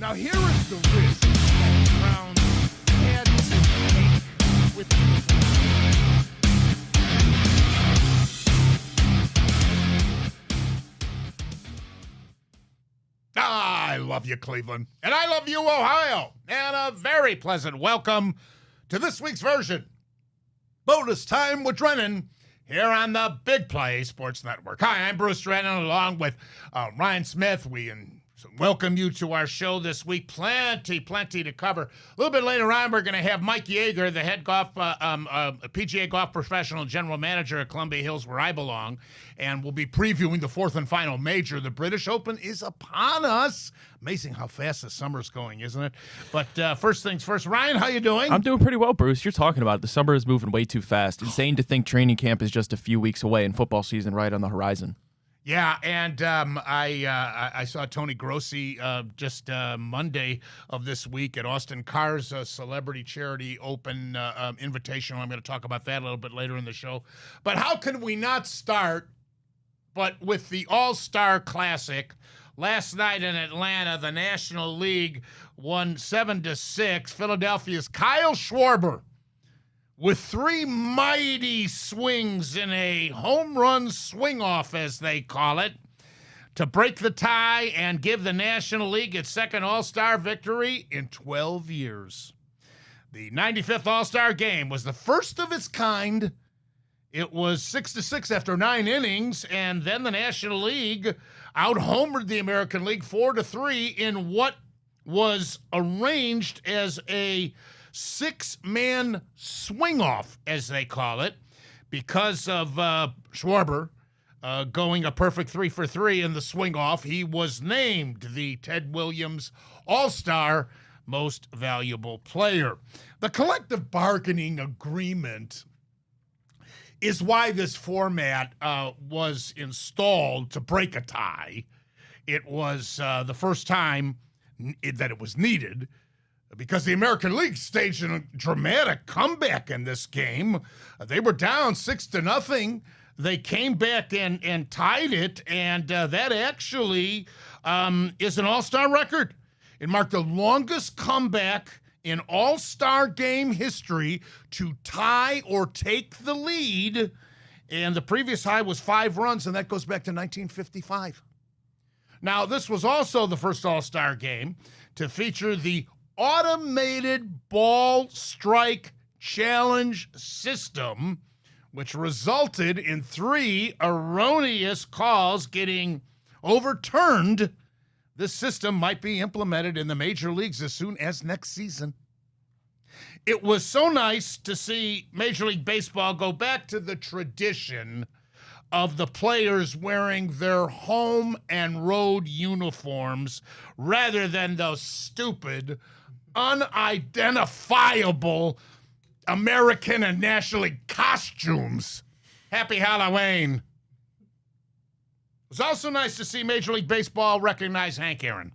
Now here is the risk that Brown had to take with I love you, Cleveland. And I love you, Ohio. And a very pleasant welcome to this week's version. Bonus Time with Drennan here on the Big Play Sports Network. Hi, I'm Bruce Drennan along with Ryan Smith. We welcome you to our show this week. Plenty to cover. A little bit later on, we're going to have Mike Yeager, the head golf PGA golf professional general manager at Columbia Hills, where I belong, and we'll be previewing the fourth and final major. The British Open is upon us. Amazing how fast the summer's going, isn't it? But first things first, Ryan, how you doing? I'm doing pretty well, Bruce. You're talking about it. The summer is moving way too fast. Insane to think training camp is just a few weeks away and football season right on the horizon. Yeah, and I saw Tony Grossi just Monday of this week at Austin Carr's Celebrity Charity Open Invitational. I'm going to talk about that a little bit later in the show. But how can we not start but with the All-Star Classic? Last night in Atlanta, the National League won 7-6. Philadelphia's Kyle Schwarber, with three mighty swings in a home run swing-off, as they call it, to break the tie and give the National League its second All-Star victory in 12 years. The 95th All-Star Game was the first of its kind. It was 6-6 after 9 innings, and then the National League out-homered the American League 4-3 in what was arranged as a six-man swing-off, as they call it, because of Schwarber going a perfect 3 for 3 in the swing-off. He was named the Ted Williams All-Star Most Valuable Player. The collective bargaining agreement is why this format was installed to break a tie. It was the first time that it was needed, because the American League staged a dramatic comeback in this game. They were down 6-0. They came back and tied it, and that actually is an all-star record. It marked the longest comeback in all-star game history to tie or take the lead, and the previous high was 5 runs, and that goes back to 1955. Now, this was also the first all-star game to feature the automated ball strike challenge system, which resulted in 3 erroneous calls getting overturned. This system might be implemented in the major leagues as soon as next season. It was so nice to see Major League Baseball go back to the tradition of the players wearing their home and road uniforms rather than those stupid, unidentifiable American and National League costumes. Happy Halloween. It was also nice to see Major League Baseball recognize Hank Aaron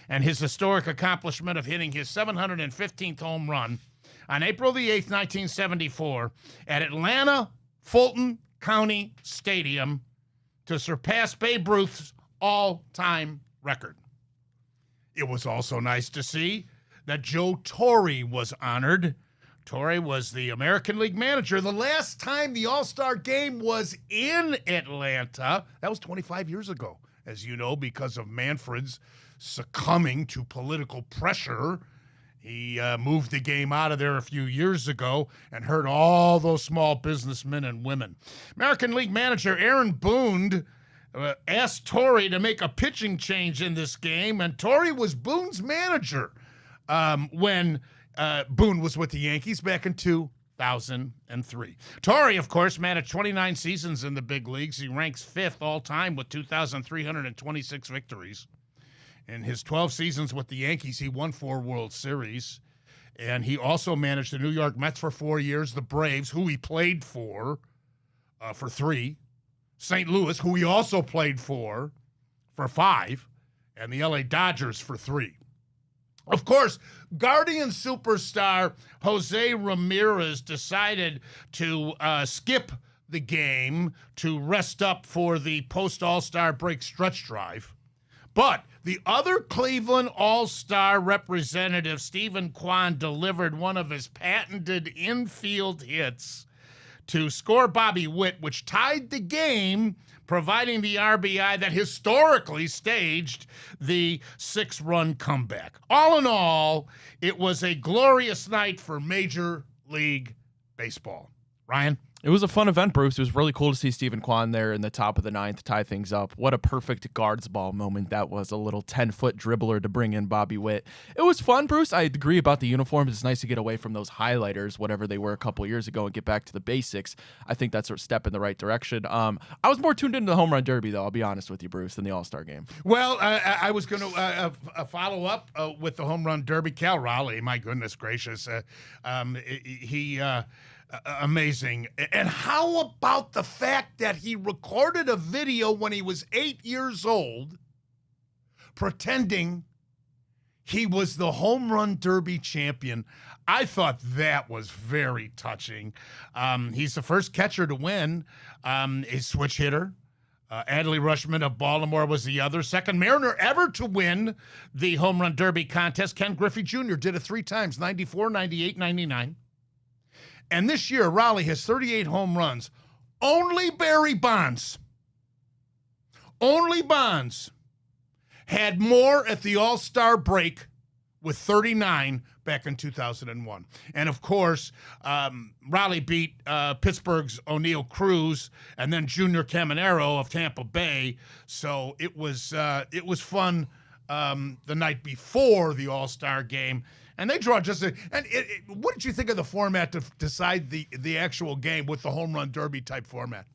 and his historic accomplishment of hitting his 715th home run on April the 8th, 1974 at Atlanta Fulton County Stadium to surpass Babe Ruth's all-time record. It was also nice to see that Joe Torre was honored. Torre was the American League manager the last time the All-Star Game was in Atlanta. That was 25 years ago, as you know, because of Manfred's succumbing to political pressure. He moved the game out of there a few years ago and hurt all those small businessmen and women. American League manager Aaron Boone asked Torre to make a pitching change in this game, and Torre was Boone's manager when Boone was with the Yankees back in 2003. Torre, of course, managed 29 seasons in the big leagues. He ranks 5th all-time with 2,326 victories. In his 12 seasons with the Yankees, he won 4 World Series. And he also managed the New York Mets for 4 years, the Braves, who he played for 3, St. Louis, who he also played for 5, and the LA Dodgers for 3. Of course, Guardian superstar Jose Ramirez decided to skip the game to rest up for the post-All-Star break stretch drive. But the other Cleveland All-Star representative, Stephen Kwan, delivered one of his patented infield hits to score Bobby Witt, which tied the game, providing the RBI that historically staged the 6-run comeback. All in all, it was a glorious night for Major League Baseball. Ryan? It was a fun event, Bruce. It was really cool to see Stephen Kwan there in the top of the ninth tie things up. What a perfect guards ball moment that was, a little 10-foot dribbler to bring in Bobby Witt. It was fun, Bruce. I agree about the uniforms. It's nice to get away from those highlighters, whatever they were a couple years ago, and get back to the basics. I think that's a step in the right direction. I was more tuned into the home run derby, though, I'll be honest with you, Bruce, than the All-Star game. Well, I was going to follow up with the home run derby. Cal Raleigh, my goodness gracious. Amazing. And how about the fact that he recorded a video when he was 8 years old pretending he was the home run derby champion? I thought that was very touching. He's the first catcher to win, a switch hitter. Adley Rutschman of Baltimore was the other. Second Mariner ever to win the home run derby contest. Ken Griffey Jr. did it 3 times, 94, 98, 99. And this year, Raleigh has 38 home runs. Only Barry Bonds had more at the All-Star break with 39 back in 2001. And, of course, Raleigh beat Pittsburgh's O'Neill Cruz and then Junior Caminero of Tampa Bay. So it was fun the night before the All-Star game. And they draw what did you think of the format to decide the actual game with the home run derby type format?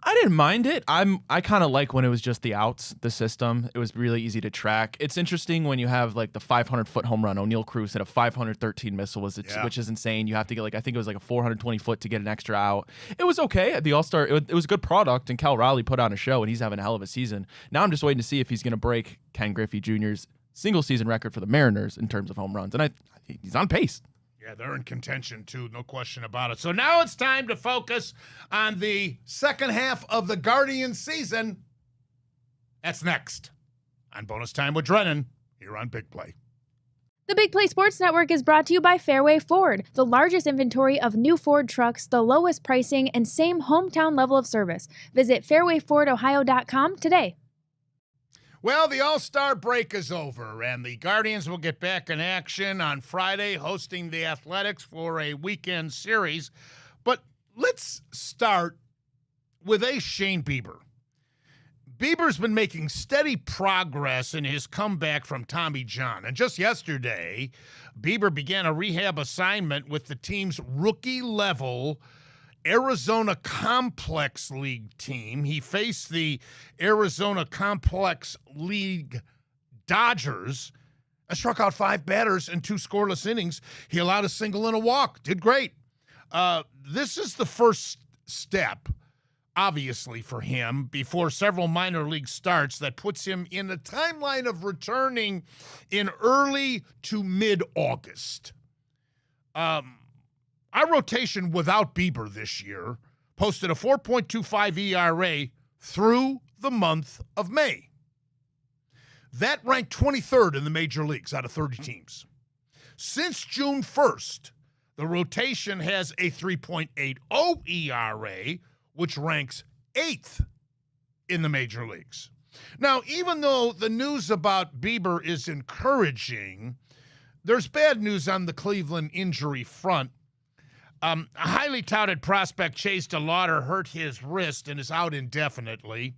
I didn't mind it. I kind of like when it was just the outs, the system. It was really easy to track. It's interesting when you have like the 500-foot home run. O'Neill Cruz hit a 513 missile, which is insane. You have to get I think it was like a 420-foot to get an extra out. It was okay. The All-Star, it was a good product, and Cal Raleigh put on a show, and he's having a hell of a season. Now I'm just waiting to see if he's going to break Ken Griffey Jr.'s single-season record for the Mariners in terms of home runs, and he's on pace. Yeah, they're in contention, too. No question about it. So now it's time to focus on the second half of the Guardians season. That's next on Bonus Time with Drennan here on Big Play. The Big Play Sports Network is brought to you by Fairway Ford, the largest inventory of new Ford trucks, the lowest pricing, and same hometown level of service. Visit fairwayfordohio.com today. Well, the All-Star break is over, and the Guardians will get back in action on Friday, hosting the Athletics for a weekend series. But let's start with Shane Bieber. Bieber's been making steady progress in his comeback from Tommy John. And just yesterday, Bieber began a rehab assignment with the team's rookie-level Arizona Complex League team. He faced the Arizona Complex League Dodgers and struck out 5 batters in 2 scoreless innings. He allowed a single and a walk. Did great. This is the first step, obviously, for him before several minor league starts that puts him in the timeline of returning in early to mid-August. Our rotation without Bieber this year posted a 4.25 ERA through the month of May. That ranked 23rd in the major leagues out of 30 teams. Since June 1st, the rotation has a 3.80 ERA, which ranks 8th in the major leagues. Now, even though the news about Bieber is encouraging, there's bad news on the Cleveland injury front. A highly touted prospect, Chase DeLauder, hurt his wrist and is out indefinitely.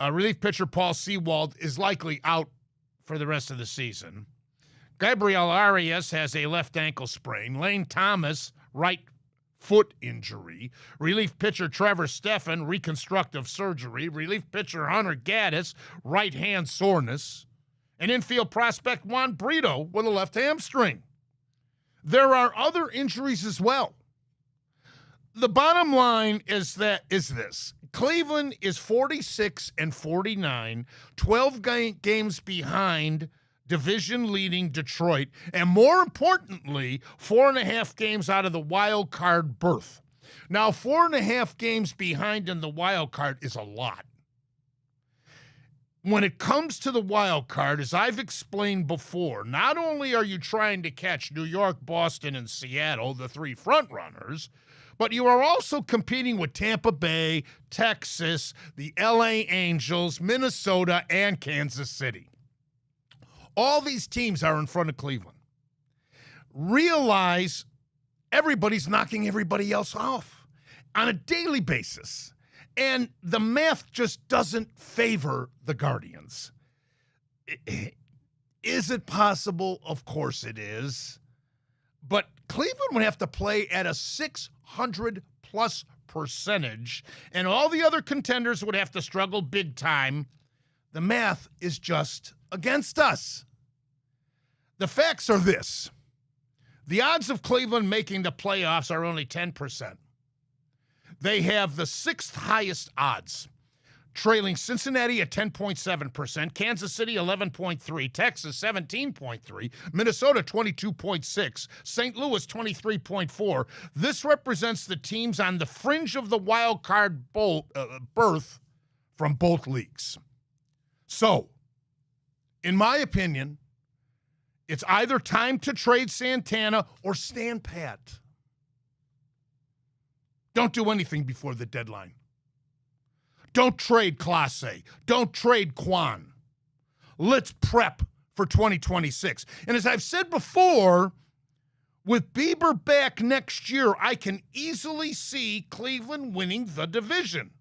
Relief pitcher Paul Sewald is likely out for the rest of the season. Gabriel Arias has a left ankle sprain. Lane Thomas, right foot injury. Relief pitcher Trevor Stephan, reconstructive surgery. Relief pitcher Hunter Gaddis, right hand soreness. And infield prospect Juan Brito with a left hamstring. There are other injuries as well. The bottom line is this. Cleveland is 46-49, 12 games behind division-leading Detroit, and more importantly, 4.5 games out of the wild card berth. Now, 4.5 games behind in the wild card is a lot. when it comes to the wild card, as I've explained before, not only are you trying to catch New York, Boston, and Seattle, the three front runners, but you are also competing with Tampa Bay, Texas, the LA Angels, Minnesota, and Kansas City. All these teams are in front of Cleveland. Realize everybody's knocking everybody else off on a daily basis. And the math just doesn't favor the Guardians. Is it possible? Of course it is. But Cleveland would have to play at a 600+ percentage, and all the other contenders would have to struggle big time. The math is just against us. The facts are this. The odds of Cleveland making the playoffs are only 10%. They have the sixth highest odds, trailing Cincinnati at 10.7%, Kansas City 11.3%, Texas 17.3%, Minnesota 22.6%, St. Louis 23.4%. This represents the teams on the fringe of the wild card berth from both leagues. So, in my opinion, it's either time to trade Santana or stand pat. Don't do anything before the deadline. Don't trade Clase. Don't trade Kwan. Let's prep for 2026. And as I've said before, with Bieber back next year, I can easily see Cleveland winning the division.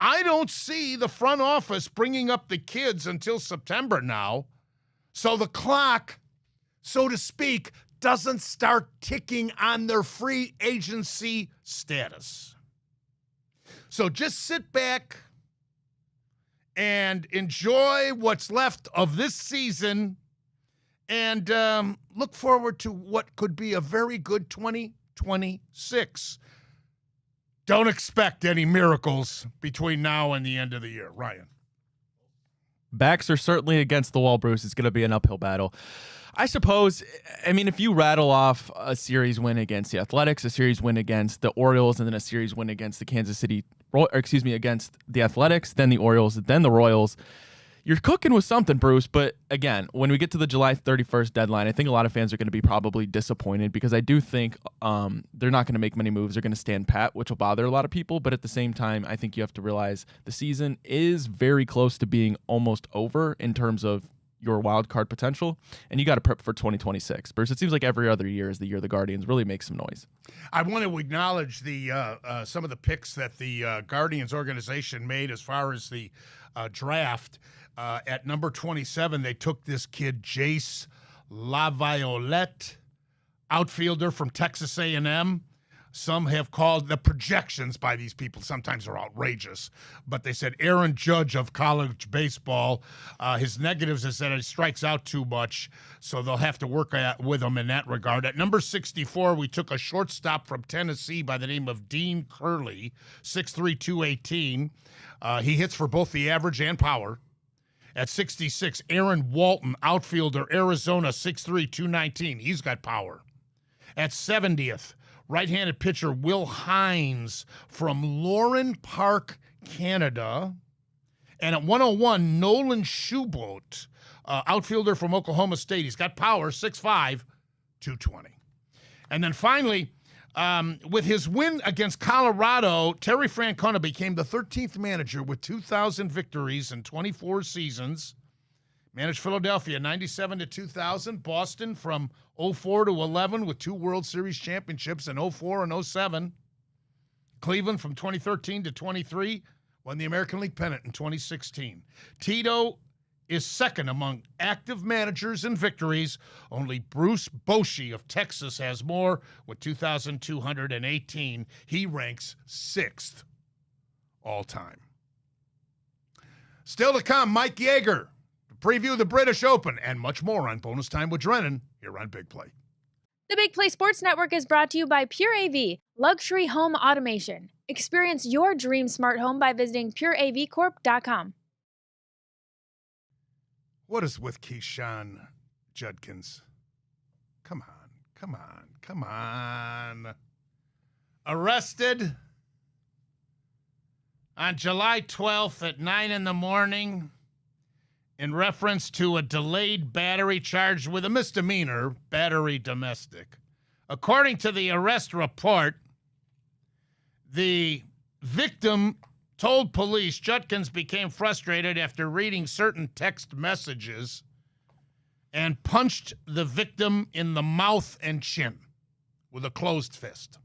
I don't see the front office bringing up the kids until September now. So the clock, so to speak, doesn't start ticking on their free agency status. So just sit back and enjoy what's left of this season and look forward to what could be a very good 2026. Don't expect any miracles between now and the end of the year. Ryan. Backs are certainly against the wall, Bruce. It's going to be an uphill battle. I suppose, I mean, if you rattle off a series win against the Athletics, a series win against the Orioles, and then a series win against the against the Athletics, then the Orioles, then the Royals, you're cooking with something, Bruce. But again, when we get to the July 31st deadline, I think a lot of fans are going to be probably disappointed because I do think they're not going to make many moves. They're going to stand pat, which will bother a lot of people. But at the same time, I think you have to realize the season is very close to being almost over in terms of your wild card potential, and you got to prep for 2026. Bruce, it seems like every other year is the year the Guardians really make some noise. I want to acknowledge the some of the picks that the Guardians organization made as far as the draft. At number 27, they took this kid, Jace Laviolette, outfielder from Texas A&M. Some have called the projections by these people, sometimes are outrageous, but they said Aaron Judge of college baseball. His negatives is that he strikes out too much, so they'll have to work with him in that regard. At number 64, we took a shortstop from Tennessee by the name of Dean Curley, 6'3", 218. He hits for both the average and power. At 66, Aaron Walton, outfielder, Arizona, 6'3", 219. He's got power. At 70th, right-handed pitcher Will Hines from Lauren Park, Canada. And at 101, Nolan Schubot, outfielder from Oklahoma State. He's got power, 6'5", 220. And then finally, with his win against Colorado, Terry Francona became the 13th manager with 2,000 victories in 24 seasons. Managed Philadelphia 97 to 2000, Boston from 04 to 11 with 2 World Series championships in 04 and 07. Cleveland from 2013 to 23 won the American League pennant in 2016. Tito is second among active managers in victories. Only Bruce Bochy of Texas has more with 2,218. He ranks 6th all time. Still to come, Mike Yeager. Preview the British Open and much more on Bonus Time with Drennan here on Big Play. The Big Play Sports Network is brought to you by Pure AV, luxury home automation. Experience your dream smart home by visiting pureavcorp.com. What is with Quinshon Judkins? Come on. Arrested On July 12th at 9 in the morning, in reference to a delayed battery charged with a misdemeanor, battery domestic. According to the arrest report, the victim told police Judkins became frustrated after reading certain text messages and punched the victim in the mouth and chin with a closed fist.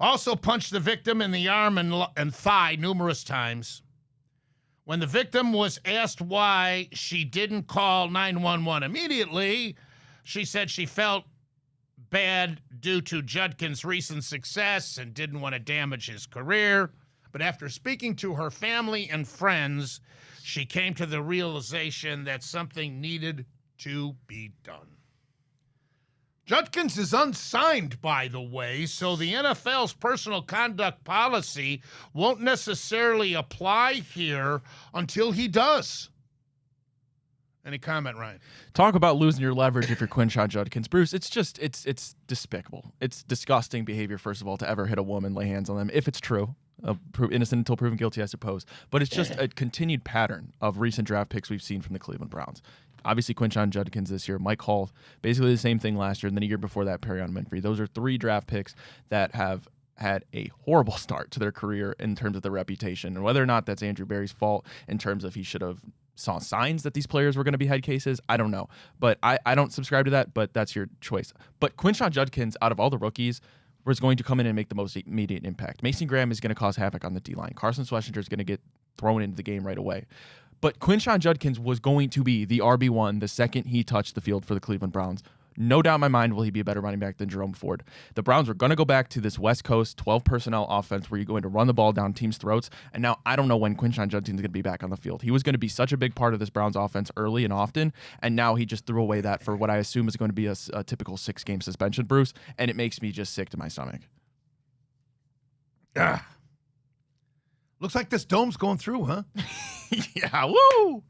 Also punched the victim in the arm and thigh numerous times. When the victim was asked why she didn't call 911 immediately, she said she felt bad due to Judkins' recent success and didn't want to damage his career. But after speaking to her family and friends, she came to the realization that something needed to be done. Judkins is unsigned, by the way, so the NFL's personal conduct policy won't necessarily apply here until he does. Any comment, Ryan? Talk about losing your leverage if you're Quinshon Judkins. Bruce, it's despicable. It's disgusting behavior, first of all, to ever hit a woman, lay hands on them, if it's true. Innocent until proven guilty, I suppose. But it's just a continued pattern of recent draft picks we've seen from the Cleveland Browns. Obviously, Quinshon Judkins this year, Mike Hall, basically the same thing last year, and then a year before that, Perrion Winfrey. Those are three draft picks that have had a horrible start to their career in terms of their reputation. And whether or not that's Andrew Berry's fault in terms of he should have saw signs that these players were going to be head cases, I don't know. But I don't subscribe to that, but that's your choice. But Quinshon Judkins, out of all the rookies, was going to come in and make the most immediate impact. Mason Graham is going to cause havoc on the D-line. Carson Schlesinger is going to get thrown into the game right away. But Quinshon Judkins was going to be the RB1 the second he touched the field for the Cleveland Browns. No doubt in my mind will he be a better running back than Jerome Ford. The Browns were going to go back to this West Coast 12 personnel offense where you're going to run the ball down teams' throats. And now I don't know when Quinshon Judkins is going to be back on the field. He was going to be such a big part of this Browns offense early and often, and now he just threw away that for what I assume is going to be a typical 6-game suspension, Bruce, and it makes me just sick to my stomach. Looks like this dome's going through, huh? Yeah, woo!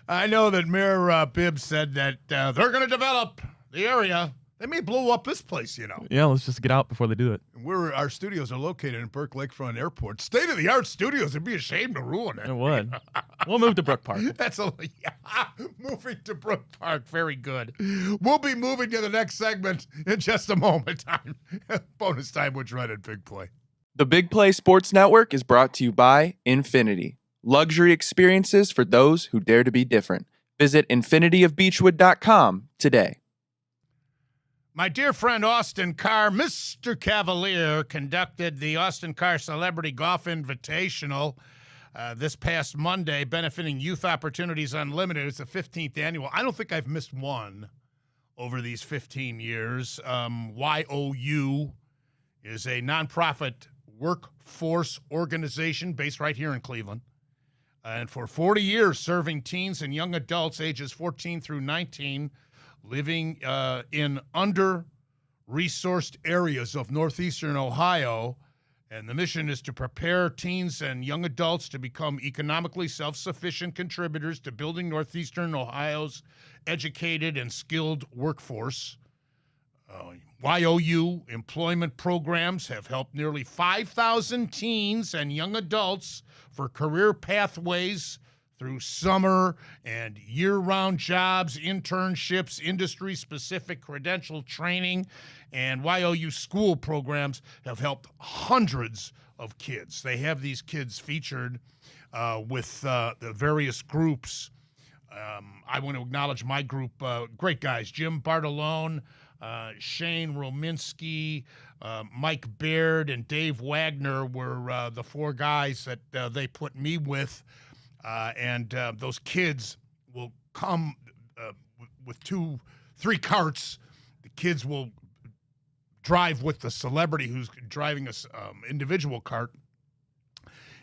I know that Mayor Bibb said that they're going to develop the area. They may blow up this place, you know. Yeah, let's just get out before they do it. Our studios are located in Burke Lakefront Airport. State-of-the-art studios. It'd be a shame to ruin it. It would. We'll move to Brook Park. Moving to Brook Park. Very good. We'll be moving to the next segment in just a moment. Bonus time with Drennan Big Play. The Big Play Sports Network is brought to you by Infinity. Luxury experiences for those who dare to be different. Visit infinityofbeechwood.com today. My dear friend Austin Carr, Mr. Cavalier, conducted the Austin Carr Celebrity Golf Invitational this past Monday, benefiting Youth Opportunities Unlimited. It's the 15th annual. I don't think I've missed one over these 15 years. YOU is a nonprofit workforce organization based right here in Cleveland. And for 40 years, serving teens and young adults ages 14 through 19 living in under-resourced areas of northeastern Ohio. And the mission is to prepare teens and young adults to become economically self-sufficient contributors to building northeastern Ohio's educated and skilled workforce. YOU employment programs have helped nearly 5,000 teens and young adults for career pathways through summer and year-round jobs, internships, industry-specific credential training, and YOU school programs have helped hundreds of kids. They have these kids featured with the various groups. I want to acknowledge my group, great guys, Jim Bartolone, Shane Rominski, Mike Baird, and Dave Wagner were the four guys that they put me with. And those kids will come with 2-3 carts. The kids will drive with the celebrity who's driving a individual cart.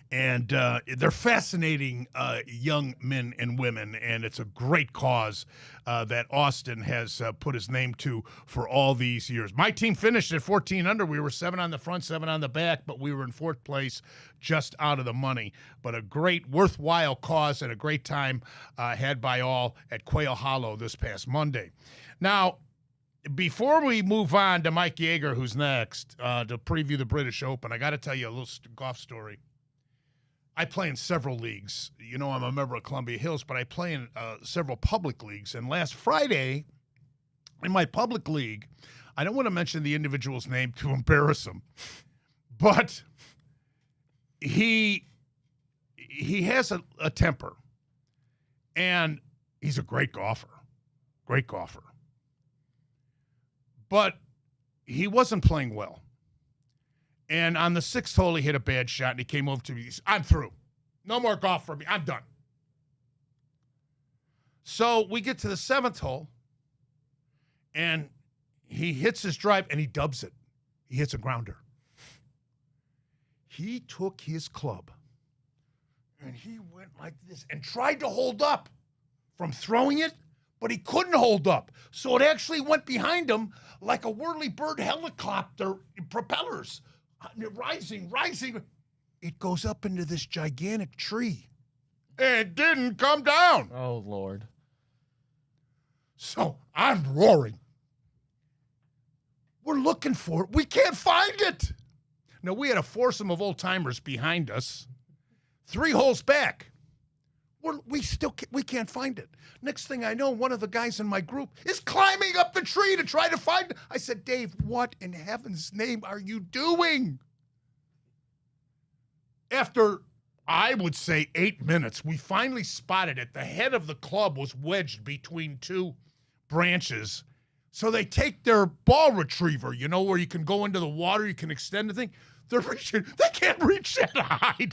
And they're fascinating young men and women, and it's a great cause that Austin has put his name to for all these years. My team finished at 14 under. We were 7 on the front, 7 on the back, but we were in 4th place, just out of the money. But a great, worthwhile cause and a great time had by all at Quail Hollow this past Monday. Now, before we move on to Mike Yeager, who's next, to preview the British Open, I got to tell you a little golf story. I play in several leagues. You know, I'm a member of Columbia Hills, but I play in several public leagues. And last Friday, in my public league, I don't want to mention the individual's name to embarrass him, but he has a temper, and he's a great golfer. But he wasn't playing well. And on the 6th hole, he hit a bad shot, and he came over to me. He said, I'm through. No more golf for me. I'm done. So we get to the 7th hole, and he hits his drive, and he dubs it. He hits a grounder. He took his club, and he went like this and tried to hold up from throwing it, but he couldn't hold up. So it actually went behind him like a whirly-bird helicopter propellers. Rising. It goes up into this gigantic tree. And didn't come down. Oh, Lord. So I'm roaring. We're looking for it. We can't find it. Now, we had a foursome of old-timers behind us. 3 holes back. We can't find it. Next thing I know, one of the guys in my group is climbing up the tree to try to find it. I said, Dave, what in heaven's name are you doing? After, I would say, 8 minutes, we finally spotted it. The head of the club was wedged between 2 branches. So they take their ball retriever, you know, where you can go into the water, you can extend the thing. They can't reach that high.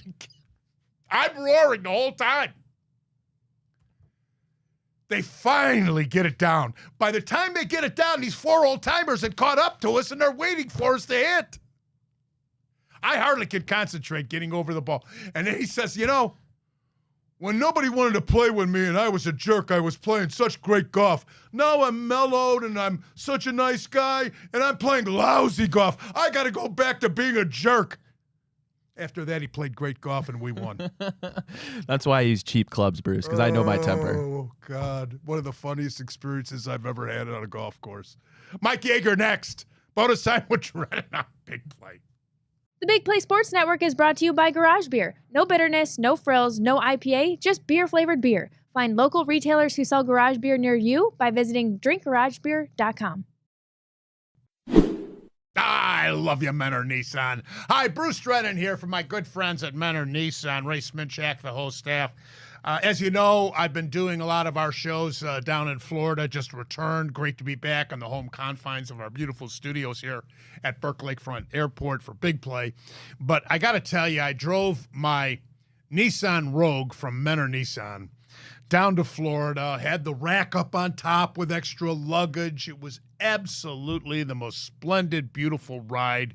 I'm roaring the whole time. They finally get it down. By the time they get it down, these 4 old-timers had caught up to us, and they're waiting for us to hit. I hardly could concentrate getting over the ball. And then he says, you know, when nobody wanted to play with me and I was a jerk, I was playing such great golf. Now I'm mellowed and I'm such a nice guy, and I'm playing lousy golf. I got to go back to being a jerk. After that, he played great golf, and we won. That's why I use cheap clubs, Bruce, because I know my temper. Oh, God. One of the funniest experiences I've ever had on a golf course. Mike Yeager next. Bonus time with Drennan on Big Play. The Big Play Sports Network is brought to you by Garage Beer. No bitterness, no frills, no IPA, just beer-flavored beer. Find local retailers who sell garage beer near you by visiting drinkgaragebeer.com. I love you, Menor Nissan. Hi, Bruce Drennan here from my good friends at Menor Nissan, Ray Sminchak, the whole staff. As you know, I've been doing a lot of our shows down in Florida, just returned. Great to be back on the home confines of our beautiful studios here at Burke Lakefront Airport for Big Play. But I got to tell you, I drove my Nissan Rogue from Menor Nissan down to Florida, had the rack up on top with extra luggage. It was absolutely the most splendid, beautiful ride.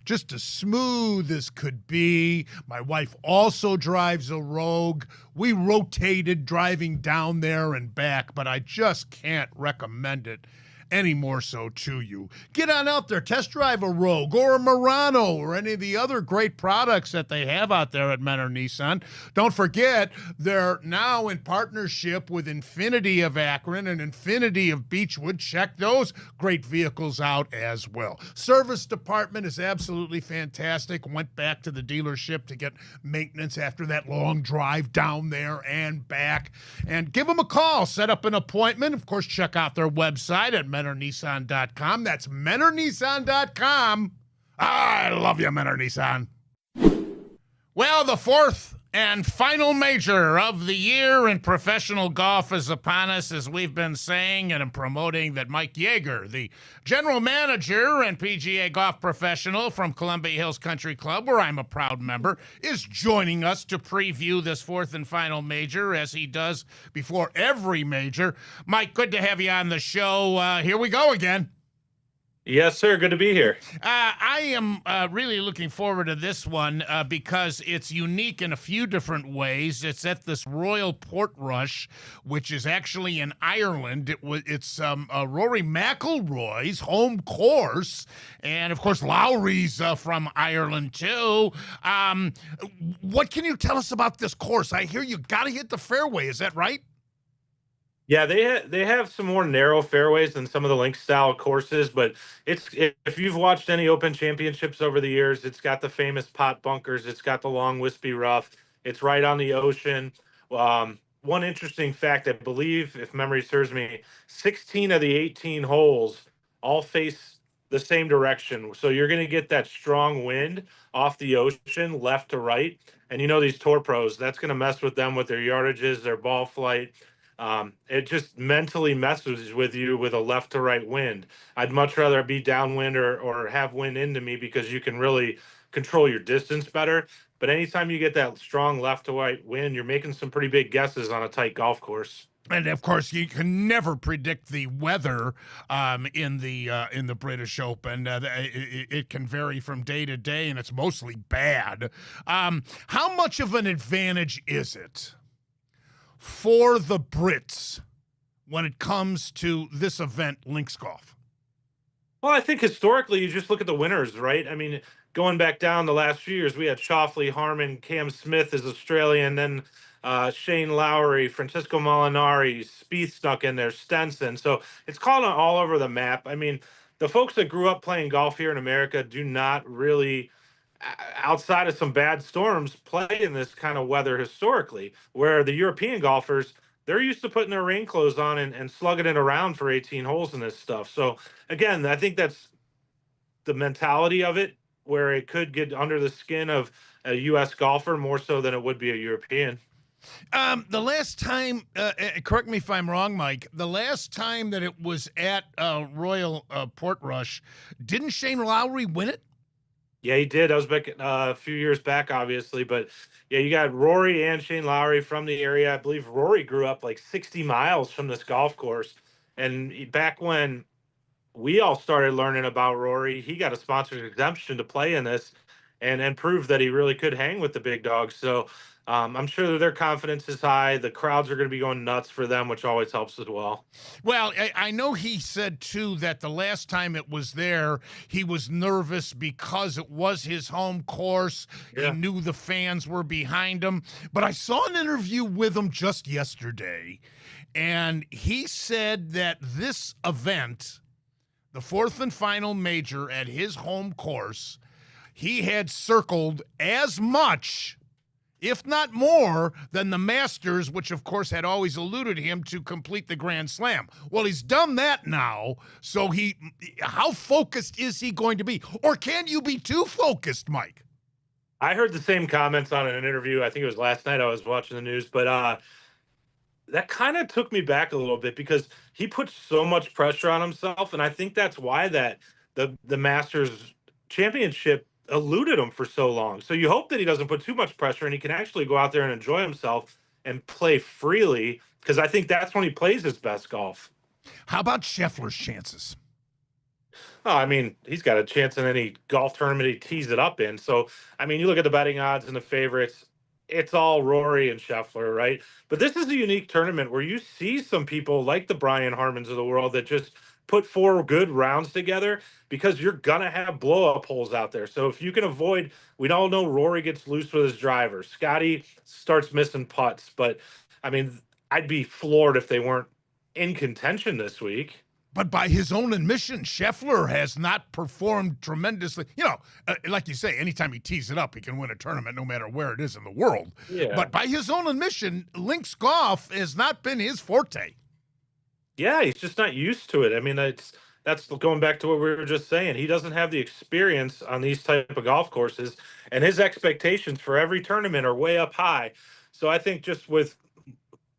Just as smooth as could be. My wife also drives a Rogue. We rotated driving down there and back, but I just can't recommend it any more so to you. Get on out there, test drive a Rogue or a Murano or any of the other great products that they have out there at Menor Nissan. Don't forget, they're now in partnership with Infinity of Akron and Infinity of Beechwood. Check those great vehicles out as well. Service department is absolutely fantastic. Went back to the dealership to get maintenance after that long drive down there and back. And give them a call. Set up an appointment. Of course, check out their website at menornissan.com. That's menornissan.com. I love you, Menor Nissan. Well, the 4th and final major of the year in professional golf is upon us, as we've been saying and promoting that Mike Yeager, the general manager and PGA golf professional from Columbia Hills Country Club, where I'm a proud member, is joining us to preview this 4th and final major, as he does before every major. Mike, good to have you on the show. Here we go again. Yes, sir. Good to be here. I am really looking forward to this one because it's unique in a few different ways. It's at this Royal Portrush, which is actually in Ireland. It's Rory McIlroy's home course, and of course Lowry's from Ireland too. What can you tell us about this course? I hear you got to hit the fairway. Is that right? Yeah, they have some more narrow fairways than some of the link style courses, but if you've watched any Open Championships over the years, it's got the famous pot bunkers, it's got the long wispy rough, it's right on the ocean. One interesting fact, I believe, if memory serves me, 16 of the 18 holes all face the same direction, so you're going to get that strong wind off the ocean, left to right. And these tour pros, that's going to mess with them with their yardages, their ball flight. It just mentally messes with you with a left to right wind. I'd much rather be downwind or have wind into me because you can really control your distance better. But anytime you get that strong left to right wind, you're making some pretty big guesses on a tight golf course. And of course, you can never predict the weather in the British Open. It can vary from day to day, and it's mostly bad. How much of an advantage is it for the Brits when it comes to this event, links golf? Well, I think historically, you just look at the winners, right? I mean, going back down the last few years, we had Shoffley, Harmon, Cam Smith is Australian, then Shane Lowry, Francisco Molinari, Spieth snuck in there, Stenson. So it's called all over the map. I mean, the folks that grew up playing golf here in America do not really, outside of some bad storms, play in this kind of weather historically, where the European golfers, they're used to putting their rain clothes on and slugging it around for 18 holes in this stuff. So again, I think that's the mentality of it, where it could get under the skin of a U.S. golfer more so than it would be a European. The last time, correct me if I'm wrong, Mike, the last time that it was at Royal Portrush, didn't Shane Lowry win it? Yeah, he did. That was back a few years back, obviously. But yeah, you got Rory and Shane Lowry from the area. I believe Rory grew up like 60 miles from this golf course. And back when we all started learning about Rory, he got a sponsored exemption to play in this and prove that he really could hang with the big dogs. So I'm sure that their confidence is high. The crowds are going to be going nuts for them, which always helps as well. Well, I know he said, too, that the last time it was there, he was nervous because it was his home course. Yeah. He knew the fans were behind him. But I saw an interview with him just yesterday, and he said that this event, the fourth and final major at his home course, he had circled as much, if not more, than the Masters, which, of course, had always eluded him to complete the Grand Slam. Well, he's done that now, so how focused is he going to be? Or can you be too focused, Mike? I heard the same comments on an interview. I think it was last night I was watching the news, but that kind of took me back a little bit because he puts so much pressure on himself, and I think that's why that the Masters Championship eluded him for so long. So you hope that he doesn't put too much pressure and he can actually go out there and enjoy himself and play freely, because I think that's when he plays his best golf. How about Scheffler's chances? Oh, I mean, he's got a chance in any golf tournament he tees it up in. So, I mean, you look at the betting odds and the favorites, it's all Rory and Scheffler, right? But this is a unique tournament where you see some people like the Brian Harmons of the world that just put 4 good rounds together, because you're going to have blow-up holes out there. So if you can avoid, we all know Rory gets loose with his driver. Scotty starts missing putts. But, I mean, I'd be floored if they weren't in contention this week. But by his own admission, Scheffler has not performed tremendously. Like you say, anytime he tees it up, he can win a tournament no matter where it is in the world. Yeah. But by his own admission, links golf has not been his forte. Yeah, he's just not used to it. I mean, that's going back to what we were just saying. He doesn't have the experience on these type of golf courses, and his expectations for every tournament are way up high. So I think just with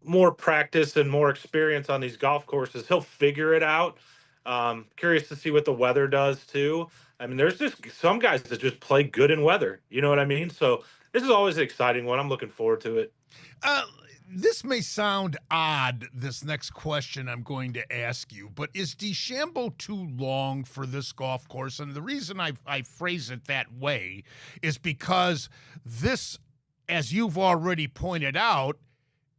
more practice and more experience on these golf courses, he'll figure it out. Curious to see what the weather does too. I mean, there's just some guys that just play good in weather. You know what I mean? So this is always an exciting one. I'm looking forward to it. This may sound odd, this next question I'm going to ask you, but is DeChambeau too long for this golf course? And the reason I phrase it that way is because this, as you've already pointed out,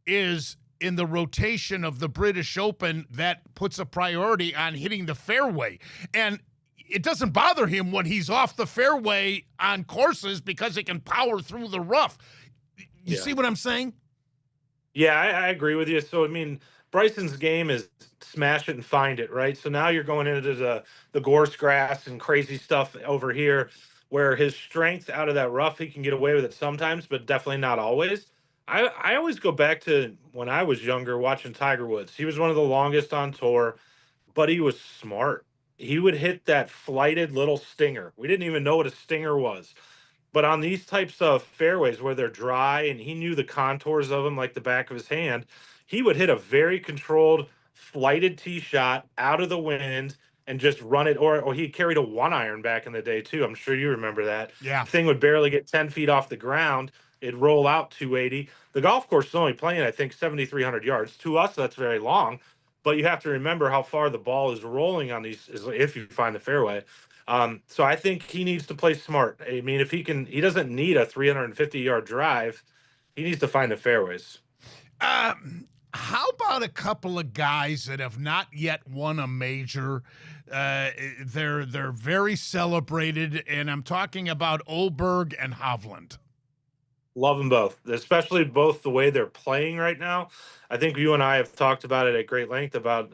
is in the rotation of the British Open that puts a priority on hitting the fairway. And it doesn't bother him when he's off the fairway on courses because he can power through the rough. You see what I'm saying? Yeah, I agree with you. So, I mean, Bryson's game is smash it and find it, right? So now you're going into the gorse grass and crazy stuff over here, where his strength out of that rough, he can get away with it sometimes, but definitely not always. I always go back to when I was younger watching Tiger Woods. He was one of the longest on tour, but he was smart. He would hit that flighted little stinger. We didn't even know what a stinger was. But on these types of fairways where they're dry and he knew the contours of them like the back of his hand, he would hit a very controlled, flighted tee shot out of the wind and just run it. Or he carried a 1-iron back in the day, too. I'm sure you remember that. Yeah. Thing would barely get 10 feet off the ground. It'd roll out 280. The golf course is only playing, I think, 7,300 yards. To us, that's very long. But you have to remember how far the ball is rolling on these, if you find the fairway. So I think he needs to play smart. I mean, if he doesn't need a 350-yard drive. He needs to find the fairways. How about a couple of guys that have not yet won a major? They're very celebrated, and I'm talking about Oberg and Hovland. Love them both, especially both the way they're playing right now. I think you and I have talked about it at great length about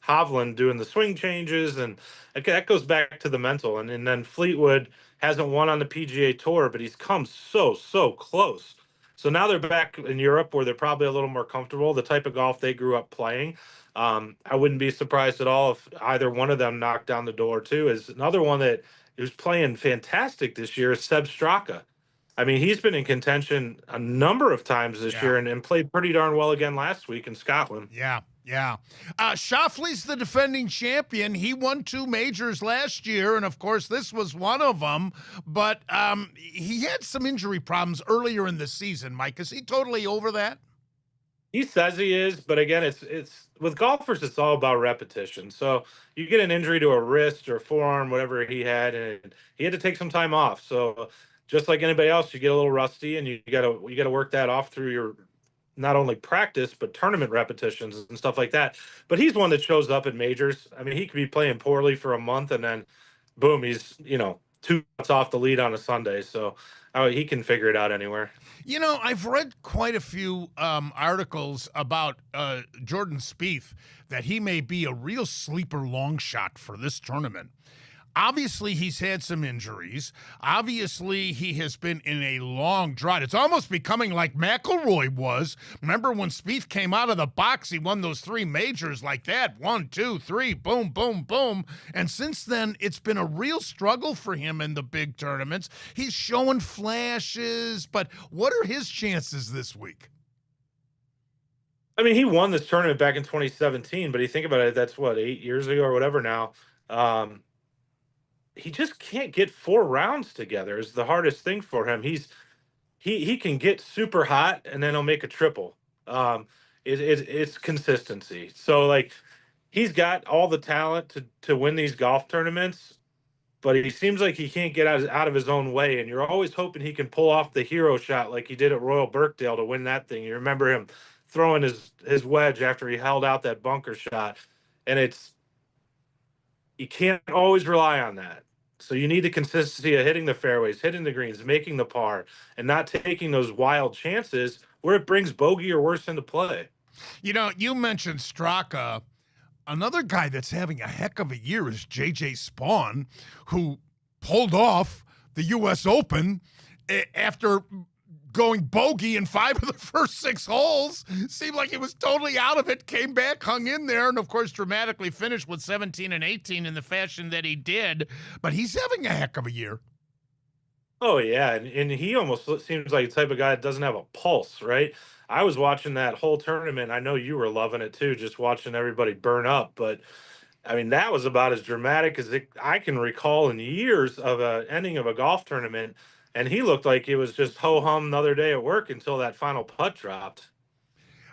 Hovland doing the swing changes, and that goes back to the mental. And then Fleetwood hasn't won on the PGA Tour, but he's come so close. So now they're back in Europe where they're probably a little more comfortable, the type of golf they grew up playing. I wouldn't be surprised at all if either one of them knocked down the door too. Is another one that is playing fantastic this year is Seb Straka. I mean, he's been in contention a number of times this year and played pretty darn well again last week in Scotland. Yeah. Schauffele's the defending champion. He won 2 majors last year, and of course, this was one of them. But he had some injury problems earlier in the season. Mike, is he totally over that? He says he is, but again, it's with golfers, it's all about repetition. So you get an injury to a wrist or forearm, whatever he had, and he had to take some time off. So just like anybody else, you get a little rusty, and you gotta work that off through your not only practice but tournament repetitions and stuff like that. But he's one that shows up at majors. I mean, he could be playing poorly for a month, and then boom, he's 2 months off the lead on a Sunday. So he can figure it out anywhere. I've read quite a few articles about Jordan Spieth that he may be a real sleeper long shot for this tournament. Obviously, he's had some injuries. Obviously, he has been in a long drought. It's almost becoming like McIlroy was. Remember when Spieth came out of the box, he won those 3 majors like that. 1, 2, 3, boom, boom, boom. And since then, it's been a real struggle for him in the big tournaments. He's showing flashes, but what are his chances this week? I mean, he won this tournament back in 2017, but you think about it, that's what, 8 years ago or whatever now. He just can't get 4 rounds together is the hardest thing for him. He can get super hot and then he'll make a triple. It's consistency. So like he's got all the talent to win these golf tournaments, but he seems like he can't get out of his own way. And you're always hoping he can pull off the hero shot like he did at Royal Birkdale to win that thing. You remember him throwing his wedge after he held out that bunker shot, and you can't always rely on that. So you need the consistency of hitting the fairways, hitting the greens, making the par, and not taking those wild chances where it brings bogey or worse into play. You mentioned Straka. Another guy that's having a heck of a year is J.J. Spawn, who pulled off the U.S. Open after going bogey in 5 of the first 6 holes. Seemed like he was totally out of it, came back, hung in there, and of course dramatically finished with 17 and 18 in the fashion that he did. But he's having a heck of a year. Oh, yeah, and he almost seems like the type of guy that doesn't have a pulse, right? I was watching that whole tournament. I know you were loving it too, just watching everybody burn up. But, I mean, that was about as dramatic as I can recall in years of an ending of a golf tournament. And he looked like it was just ho-hum another day at work until that final putt dropped.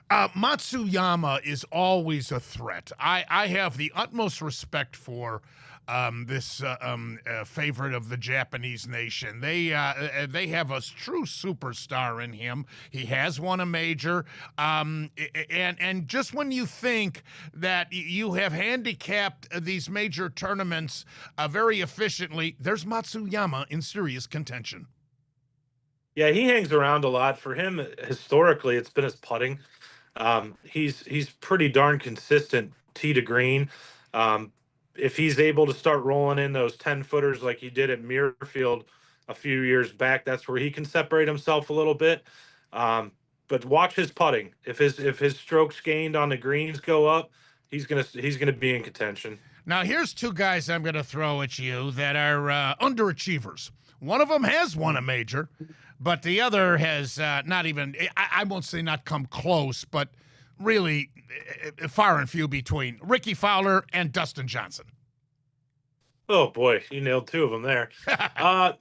Matsuyama is always a threat. I have the utmost respect for this favorite of the Japanese nation. They have a true superstar in him. He has won a major, and just when you think that you have handicapped these major tournaments very efficiently, there's Matsuyama in serious contention. Yeah, he hangs around a lot. For him, historically, it's been his putting. He's pretty darn consistent tee to green. Um, if he's able to start rolling in those 10-footers like he did at Muirfield a few years back, that's where he can separate himself a little bit. But watch his putting. If his strokes gained on the greens go up, he's gonna be in contention. Now, here's two guys I'm going to throw at you that are underachievers. One of them has won a major, but the other has not even, I won't say not come close, but really far and few between. Ricky Fowler and Dustin Johnson. Oh boy, you nailed two of them there.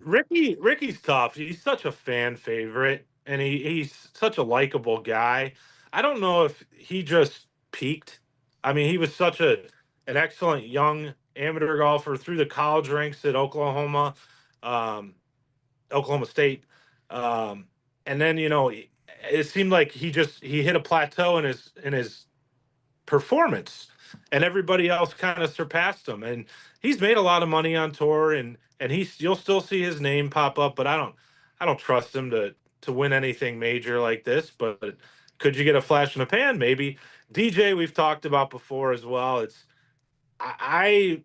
Ricky's tough. He's such a fan favorite, and he's such a likable guy. I don't know if he just peaked. I mean, he was such an excellent young amateur golfer through the college ranks at Oklahoma, Oklahoma State, and then it seemed like he hit a plateau in his performance, and everybody else kind of surpassed him. And he's made a lot of money on tour, and you'll still see his name pop up, but I don't trust him to win anything major like this. But could you get a flash in the pan? Maybe. DJ, we've talked about before as well. I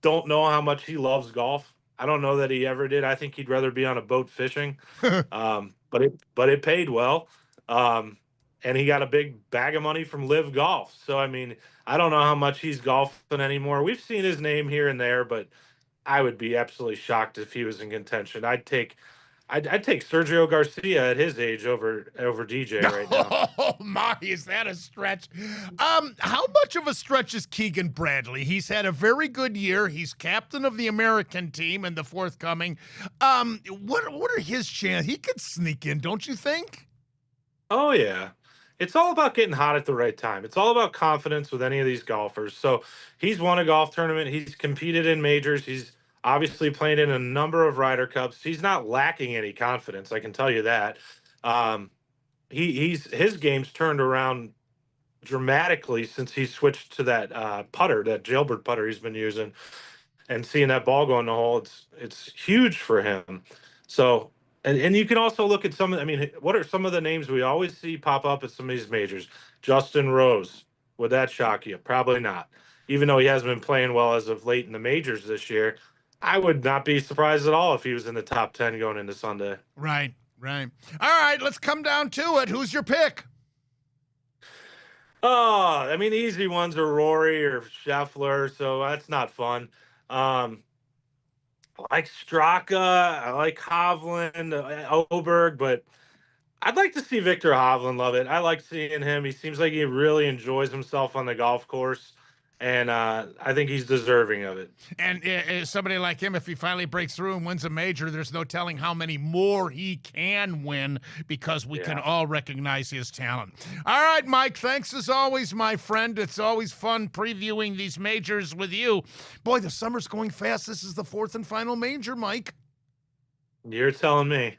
don't know how much he loves golf. I don't know that he ever did. I think he'd rather be on a boat fishing. But it paid well. And he got a big bag of money from Live Golf. So, I mean, I don't know how much he's golfing anymore. We've seen his name here and there, but I would be absolutely shocked if he was in contention. I'd take Sergio Garcia at his age over DJ right now. Oh my, is that a stretch? How much of a stretch is Keegan Bradley? He's had a very good year. He's captain of the American team in the forthcoming. What are his chances? He could sneak in, don't you think? Oh yeah. It's all about getting hot at the right time. It's all about confidence with any of these golfers. So he's won a golf tournament. He's competed in majors. He's obviously played in a number of Ryder Cups. He's not lacking any confidence, I can tell you that. His game's turned around dramatically since he switched to that putter, that jailbird putter he's been using, and seeing that ball go in the hole. It's huge for him. So. And you can also look at what are some of the names we always see pop up at some of these majors? Justin Rose. Would that shock you? Probably not. Even though he hasn't been playing well as of late in the majors this year, I would not be surprised at all if he was in the top 10 going into Sunday. Right. All right, let's come down to it. Who's your pick? Oh, I mean, the easy ones are Rory or Scheffler, so that's not fun. I like Straka, I like Hovland, Oberg, but I'd like to see Victor Hovland love it. I like seeing him. He seems like he really enjoys himself on the golf course, and I think he's deserving of it. And somebody like him, if he finally breaks through and wins a major, there's no telling how many more he can win because we can all recognize his talent. All right, Mike, thanks as always, my friend. It's always fun previewing these majors with you. Boy, the summer's going fast. This is the fourth and final major, Mike. You're telling me.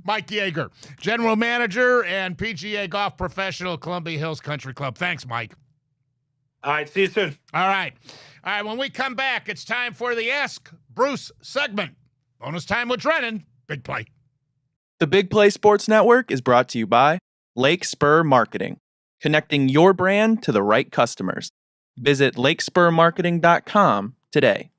Mike Yeager, General Manager and PGA Golf Professional, Columbia Hills Country Club. Thanks, Mike. All right, see you soon. All right, when we come back, it's time for the Ask Bruce segment. Bonus time with Drennan. Big play. The Big Play Sports Network is brought to you by Lake Spur Marketing, connecting your brand to the right customers. Visit lakespurmarketing.com today.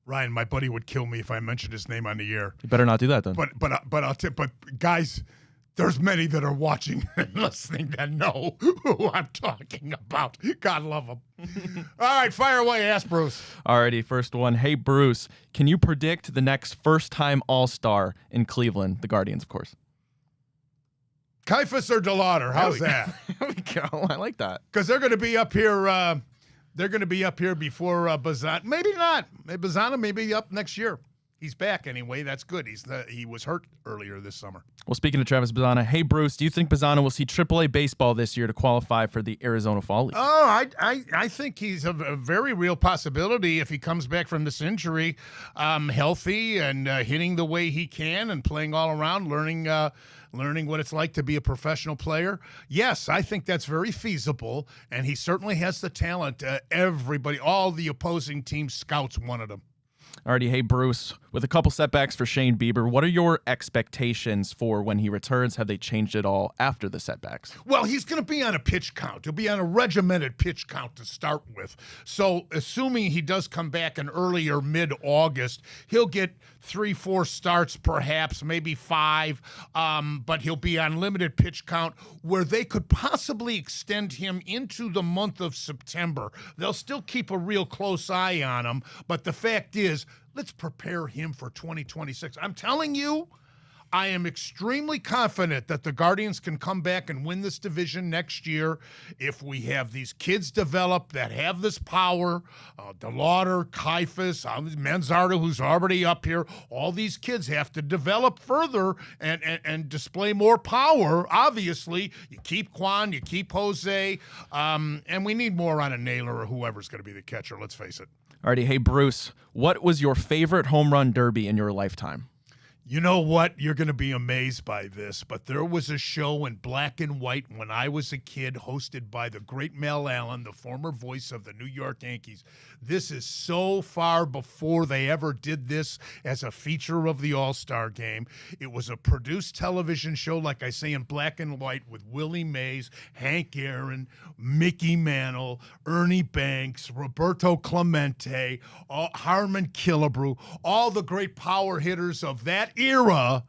Ryan, my buddy would kill me if I mentioned his name on the air. You better not do that then. But I'll tip. But guys, there's many that are watching and listening that know who I'm talking about. God love them. All right, fire away. Ask Bruce. Alrighty, first one. Hey, Bruce, can you predict the next first-time All-Star in Cleveland? The Guardians, of course. Kifus or DeLauder? How's that? There we go. I like that. Because they're going to be up here. They're going to be up here before Bazan. Maybe not. Bazana may be up next year. He's back anyway. That's good. He was hurt earlier this summer. Well, speaking of Travis Bazana, hey, Bruce, do you think Bazana will see AAA baseball this year to qualify for the Arizona Fall League? Oh, I think he's a very real possibility if he comes back from this injury, healthy and hitting the way he can and playing all around, learning what it's like to be a professional player. Yes, I think that's very feasible, and he certainly has the talent. Everybody, all the opposing team scouts wanted him. Alrighty, hey Bruce, with a couple setbacks for Shane Bieber, what are your expectations for when he returns? Have they changed at all after the setbacks? Well, he's going to be on a pitch count. He'll be on a regimented pitch count to start with. So, assuming he does come back in early or mid-August, he'll get 3-4 starts, perhaps, maybe 5. But he'll be on limited pitch count where they could possibly extend him into the month of September. They'll still keep a real close eye on him, but the fact is, let's prepare him for 2026. I'm telling you, I am extremely confident that the Guardians can come back and win this division next year if we have these kids develop that have this power. DeLauder, Kaifas, Manzardo, who's already up here. All these kids have to develop further and display more power. Obviously, you keep Kwan, you keep Jose, and we need more on a Naylor or whoever's going to be the catcher, let's face it. Alrighty, hey Bruce, what was your favorite home run derby in your lifetime? You know what? You're going to be amazed by this, but there was a show in black and white when I was a kid hosted by the great Mel Allen, the former voice of the New York Yankees. This is so far before they ever did this as a feature of the All-Star Game. It was a produced television show, like I say, in black and white with Willie Mays, Hank Aaron, Mickey Mantle, Ernie Banks, Roberto Clemente, Harmon Killebrew, all the great power hitters of that era,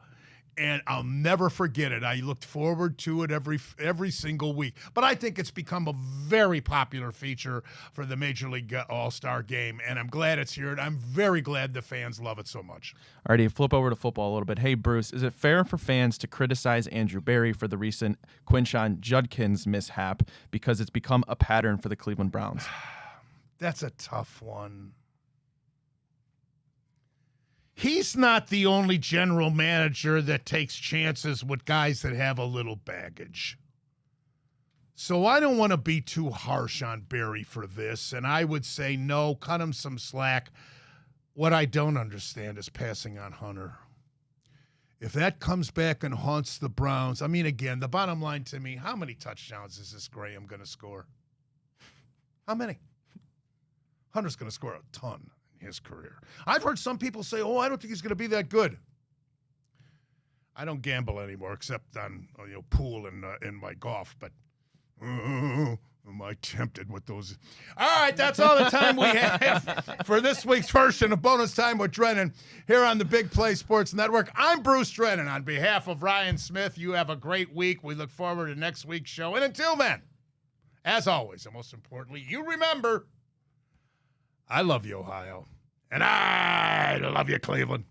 and I'll never forget it. I looked forward to it every single week. But I think it's become a very popular feature for the Major League All-Star Game, and I'm glad it's here, and I'm very glad the fans love it so much. Alrighty, flip over to football a little bit. Hey, Bruce, is it fair for fans to criticize Andrew Berry for the recent Quinshon Judkins mishap because it's become a pattern for the Cleveland Browns? That's a tough one. He's not the only general manager that takes chances with guys that have a little baggage. So I don't want to be too harsh on Barry for this, and I would say no, cut him some slack. What I don't understand is passing on Hunter. If that comes back and haunts the Browns, I mean, again, the bottom line to me, how many touchdowns is this Graham going to score? How many? Hunter's going to score a ton his career. I've heard some people say, I don't think he's going to be that good. I don't gamble anymore except on pool and in my golf, but am I tempted with those? All right, that's all the time we have for this week's version of Bonus Time with Drennan here on the Big Play Sports Network. I'm Bruce Drennan. On behalf of Ryan Smith, you have a great week. We look forward to next week's show. And until then, as always, and most importantly, you remember, I love you, Ohio. And I love you, Cleveland.